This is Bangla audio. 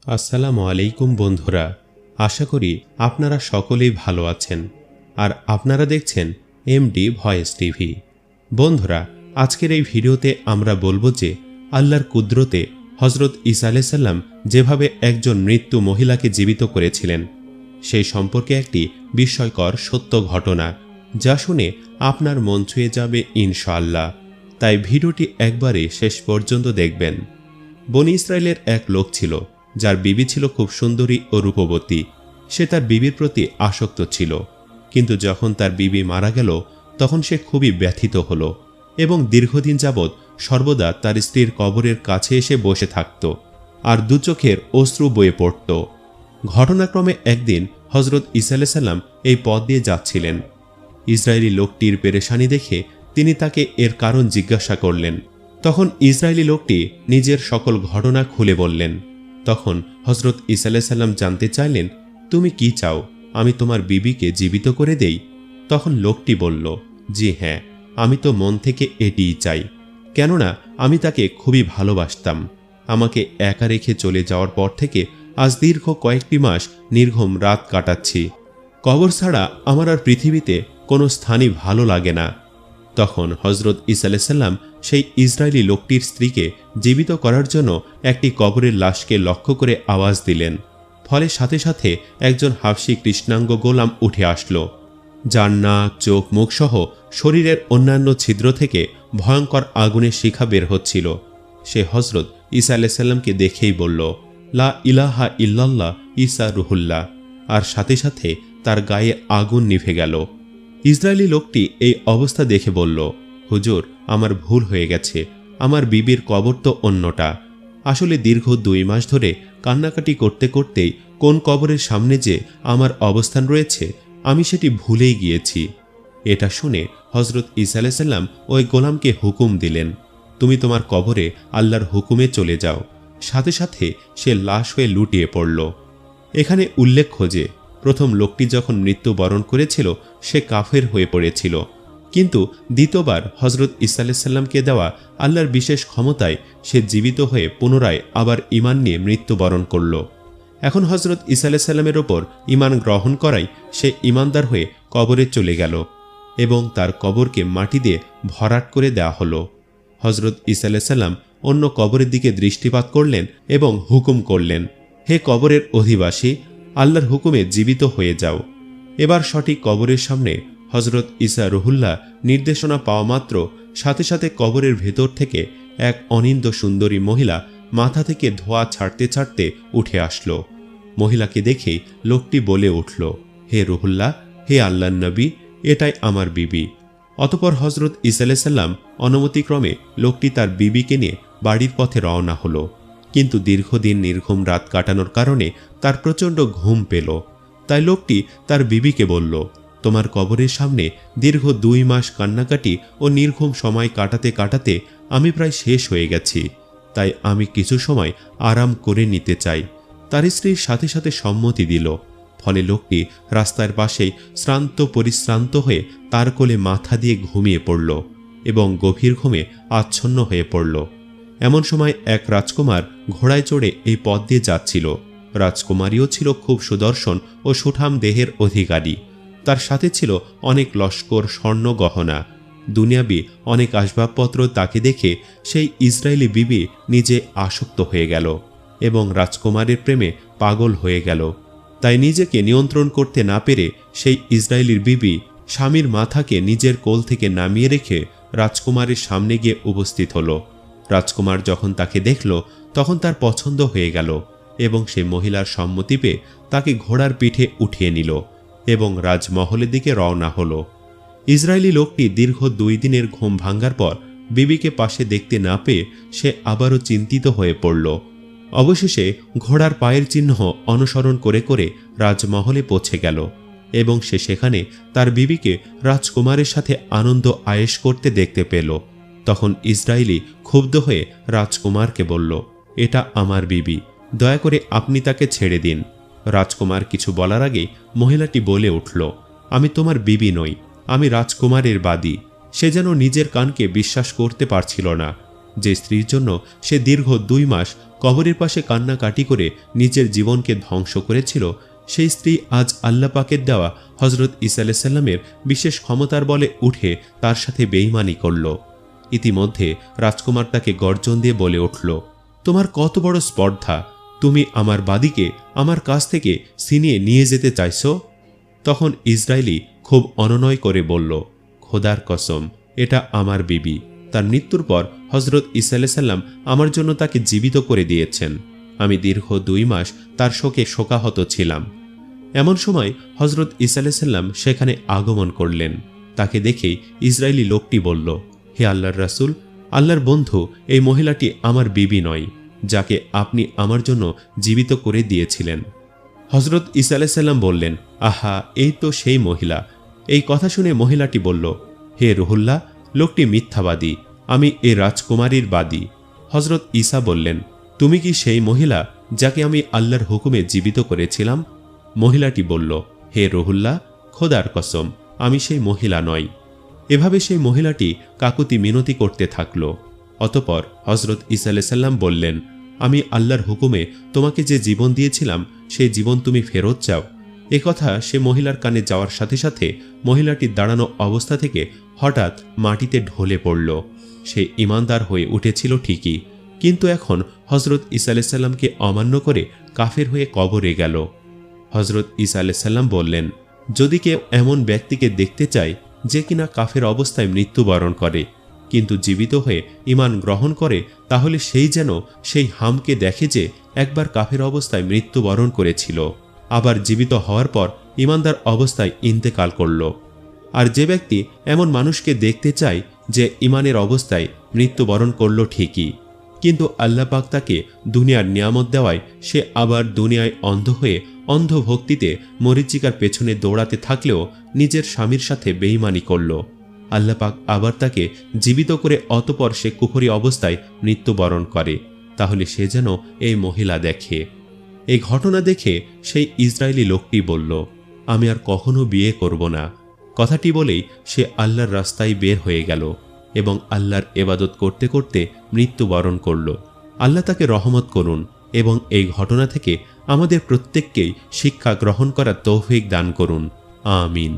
আসসালামু আলাইকুম বন্ধুরা, আশা করি আপনারা সকলেই ভালো আছেন আর আপনারা দেখছেন এমডি ভয়েস টিভি। বন্ধুরা, আজকের এই ভিডিওতে আমরা বলবো যে আল্লাহর কুদরতে হযরত ঈসা আলাইহিস সালাম যেভাবে একজন মৃত্যু মহিলাকে জীবিত করেছিলেন সেই সম্পর্কে একটি বিস্ময়কর সত্য ঘটনা, যা শুনে আপনার মন ছুঁয়ে যাবে ইনশাআল্লাহ। তাই ভিডিওটি একবারে শেষ পর্যন্ত দেখবেন। বনী ইসরায়েলের এক লোক ছিল যার বিবি ছিল খুব সুন্দরী ও রূপবতী। সে তার বিবির প্রতি আসক্ত ছিল, কিন্তু যখন তার বিবি মারা গেল তখন সে খুবই ব্যথিত হল এবং দীর্ঘদিন যাবৎ সর্বদা তার স্ত্রীর কবরের কাছে এসে বসে থাকত আর দু চোখের অশ্রু বয়ে পড়ত। ঘটনাক্রমে একদিন হযরত ঈসা আলাইহিস সালাম এই পথ দিয়ে যাচ্ছিলেন। ইসরায়েলি লোকটির পেরেশানি দেখে তিনি তাকে এর কারণ জিজ্ঞাসা করলেন। তখন ইসরায়েলি লোকটি নিজের সকল ঘটনা খুলে বললেন। তখন হযরত ঈসা আলাইহিস সালাম জানতে চাইলেন, তুমি কি চাও, আমি তোমার বিবিকে জীবিত করে দেই? তখন লোকটি বলল, জি হ্যাঁ, আমি তো মন থেকে এটিই চাই, কেননা আমি তাকে খুবই ভালোবাসতাম। আমাকে একা রেখে চলে যাওয়ার পর থেকে আজ দীর্ঘ কয়েকটি মাস নির্ঘুম রাত কাটাচ্ছি। কবর ছাড়া আমার আর পৃথিবীতে কোনো স্থানই ভালো লাগে না। তখন হযরত ঈসা আলাইহিস সালাম সেই ইসরায়েলি লোকটির স্ত্রীকে জীবিত করার জন্য একটি কবরের লাশকে লক্ষ্য করে আওয়াজ দিলেন। ফলে সাথে সাথে একজন হাবশী কৃষ্ণাঙ্গ গোলাম উঠে আসলো, যার নাক, চোখ, মুখ সহ শরীরের অন্যান্য ছিদ্র থেকে ভয়ঙ্কর আগুনের শিখা বের হচ্ছিল। সে হযরত ঈসা আলাইহিস সালামকে দেখেই বলল, লা ইলাহা ইল্লাল্লাহ ঈসা রুহুল্লাহ, আর সাথে সাথে তার গায়ে আগুন নিভে গেল। ইসরায়েলি লোকটি এই অবস্থা দেখে বলল, হুজুর, আমার ভুল হয়ে গেছে, আমার বিবির কবর তো অন্যটা। আসলে দীর্ঘ 2 মাস ধরে কান্নাকাটি করতে করতেই কোন কবরের সামনে যে আমার অবস্থান রয়েছে আমি সেটি ভুলেই গিয়েছি। এটা শুনে হযরত ঈসা আলাইহিস সালাম ওই গোলামকে হুকুম দিলেন, তুমি তোমার কবরে আল্লাহর হুকুমে চলে যাও। সাথে সাথে সে লাশ হয়ে লুটিয়ে পড়ল। এখানে উল্লেখ্য যে প্রথম লোকটি যখন মৃত্যুবরণ করেছিল সে কাফের হয়ে পড়েছিল, কিন্তু দ্বিতীয়বার হযরত ঈসা আলাইহিস সালামকে দেওয়া আল্লাহর বিশেষ ক্ষমতায় সে জীবিত হয়ে পুনরায় আবার ঈমান নিয়ে মৃত্যুবরণ করল। এখন হযরত ঈসা আলাইহিস সালামের ওপর ঈমান গ্রহণ করায় সে ঈমানদার হয়ে কবরে চলে গেল এবং তার কবরকে মাটি দিয়ে ভরাট করে দেওয়া হলো। হযরত ঈসা আলাইহিস সালাম অন্য কবরের দিকে দৃষ্টিপাত করলেন এবং হুকুম করলেন, হে কবরের অধিবাসী, আল্লাহর হুকুমে জীবিত হয়ে যাও। এবার সঠিক কবরের সামনে হযরত ঈসা রুহুল্লাহ নির্দেশনা পাওয়া মাত্র সাথে সাথে কবরের ভেতর থেকে এক অনিন্দ্য সুন্দরী মহিলা মাথা থেকে ধোঁয়া ছাড়তে ছাড়তে উঠে আসলো। মহিলাকে দেখে লোকটি বলে উঠল, হে রুহুল্লাহ, হে আল্লাহর নবী, এটাই আমার বিবি। অতঃপর হযরত ঈসা আলাইহিস সালাম অনুমতিক্রমে লোকটি তার বিবিকে নিয়ে বাড়ির পথে রওনা হলো। কিন্তু দীর্ঘদিন নির্ঘুম রাত কাটানোর কারণে তার প্রচণ্ড ঘুম পেল। তাই লোকটি তার বিবিকে বলল, তোমার কবরের সামনে দীর্ঘ 2 মাস কান্নাকাটি ও নির্ঘুম সময় কাটাতে কাটাতে আমি প্রায় শেষ হয়ে গেছি, তাই আমি কিছু সময় আরাম করে নিতে চাই। তার স্ত্রীর সাথে সাথে সম্মতি দিল। ফলে লোকটি রাস্তার পাশেই শ্রান্ত পরিশ্রান্ত হয়ে তার কোলে মাথা দিয়ে ঘুমিয়ে পড়ল এবং গভীর ঘুমে আচ্ছন্ন হয়ে পড়ল। এমন সময় এক রাজকুমার ঘোড়ায় চড়ে এই পথ দিয়ে যাচ্ছিল। রাজকুমারীও ছিল খুব সুদর্শন ও সুঠাম দেহের অধিকারী। তার সাথে ছিল অনেক লস্কর, স্বর্ণ গহনা, দুনিয়াবি অনেক আসবাবপত্র। তাকে দেখে সেই ইসরায়েলি বিবি নিজে আসক্ত হয়ে গেল এবং রাজকুমারের প্রেমে পাগল হয়ে গেল। তাই নিজেকে নিয়ন্ত্রণ করতে না পেরে সেই ইসরায়েলির বিবি স্বামীর মাথাকে নিজের কোল থেকে নামিয়ে রেখে রাজকুমারের সামনে গিয়ে উপস্থিত হল। রাজকুমার যখন তাকে দেখল তখন তার পছন্দ হয়ে গেল এবং সে মহিলার সম্মতি পেয়ে তাকে ঘোড়ার পিঠে উঠিয়ে নিল এবং রাজমহলের দিকে রওনা হলো। ইসরায়েলি লোকটি দীর্ঘ 2 দিনের ঘুম ভাঙ্গার পর বিবিকে পাশে দেখতে না পেয়ে সে আবারও চিন্তিত হয়ে পড়ল। অবশেষে ঘোড়ার পায়ের চিহ্ন অনুসরণ করে করে রাজমহলে পৌঁছে গেল এবং সে সেখানে তার বিবিকে রাজকুমারের সাথে আনন্দ আয়েশ করতে দেখতে পেল। তখন ইসরায়েলি ক্ষুব্ধ হয়ে রাজকুমারকে বলল, এটা আমার বিবি, দয়া করে আপনি তাকে ছেড়ে দিন। রাজকুমার কিছু বলার আগেই মহিলাটি বলে উঠল, আমি তোমার বিবি নই, আমি রাজকুমারের বাদী। সে যেন নিজের কানকে বিশ্বাস করতে পারছিল না যে স্ত্রীর জন্য সে দীর্ঘ 2 মাস কবরের পাশে কান্নাকাটি করে নিজের জীবনকে ধ্বংস করেছিল, সেই স্ত্রী আজ আল্লাহ পাকের দেওয়া হজরত ঈসা আলাইহিস সালামের বিশেষ ক্ষমতার বলে উঠে তার সাথে বেঈমানি করল। ইতিমধ্যে রাজকুমার তাকে গর্জন দিয়ে বলে উঠল, তোমার কত বড় স্পর্ধা, তুমি আমার বাদীকে আমার কাছ থেকে ছিনিয়ে নিয়ে যেতে চাইছো? তখন ইসরায়েলি খুব অনুনয় করে বলল, খোদার কসম, এটা আমার বিবি। তার মৃত্যুর পর হজরত ঈসা আলাইহিস সালাম আমার জন্য তাকে জীবিত করে দিয়েছেন। আমি দীর্ঘ 2 মাস তার শোকে শোকাহত ছিলাম। এমন সময় হজরত ঈসা আলাইহিস সালাম সেখানে আগমন করলেন। তাকে দেখেই ইসরায়েলি লোকটি বলল, হে আল্লাহর রাসূল, আল্লাহর বন্ধু, এই মহিলাটি আমার বিবি নয়, যাকে আপনি আমার জন্য জীবিত করে দিয়েছিলেন। হজরত ঈসা আলাইহিস সালাম বললেন, আহা, এই তো সেই মহিলা। এই কথা শুনে মহিলাটি বলল, হে রুহুল্লাহ, লোকটি মিথ্যাবাদী, আমি এ রাজকুমারীর বাদী। হজরত ঈসা বললেন, তুমি কি সেই মহিলা যাকে আমি আল্লাহর হুকুমে জীবিত করেছিলাম? মহিলাটি বলল, হে রুহুল্লাহ, খোদার কসম, আমি সেই মহিলা নই। এভাবে সেই মহিলাটি কাকুতি মিনতি করতে থাকল। অতপর হজরত ঈসা আলাইহিস সালাম বললেন, আমি আল্লাহর হুকুমে তোমাকে যে জীবন দিয়েছিলাম সেই জীবন তুমি ফেরত চাও। একথা সে মহিলার কানে যাওয়ার সাথে সাথে মহিলাটি দাঁড়ানো অবস্থা থেকে হঠাৎ মাটিতে ঢলে পড়ল। সে ঈমানদার হয়ে উঠেছিল ঠিকই, কিন্তু এখন হজরত ঈসা আলাইহিস সালামকে অমান্য করে কাফের হয়ে কবরে গেল। হজরত ঈসা আলাইহিস সালাম বললেন, যদি কেউ এমন ব্যক্তিকে দেখতে চায় যে কিনা কাফের অবস্থায় মৃত্যুবরণ করে কিন্তু জীবিত হয়ে ঈমান গ্রহণ করে, তাহলে সেই যেন সেই হামকে দেখে যে একবার কাফের অবস্থায় মৃত্যুবরণ করেছিল, আবার জীবিত হওয়ার পর ঈমানদার অবস্থায় ইন্তেকাল করল। আর যে ব্যক্তি এমন মানুষকে দেখতে চায় যে ঈমানের অবস্থায় মৃত্যুবরণ করল ঠিকই, কিন্তু আল্লাহ পাক তাকে দুনিয়ার নিয়ামত দেওয়ায় সে আবার দুনিয়ায় অন্ধ হয়ে অন্ধ ভক্তিতে মরীচিকার পেছনে দৌড়াতে থাকলেও নিজের স্বামীর সাথে বেঈমানি করল, আল্লাহ পাক আবার তাকে জীবিত করে অতপর সে কুফরি অবস্থায় মৃত্যুবরণ করে, তাহলে সে যেন এই মহিলা দেখে। এই ঘটনা দেখে সেই ইসরায়েলি লোকটি বলল, আমি আর কখনো বিয়ে করব না। কথাটি বলেই সে আল্লাহর রাস্তায় বের হয়ে গেল এবং আল্লাহর ইবাদত করতে করতে মৃত্যুবরণ করল। আল্লাহ তাকে রহমত করুন এবং এই ঘটনা থেকে আমাদের প্রত্যেককেই শিক্ষা গ্রহণ করার তৌফিক দান করুন। আমিন।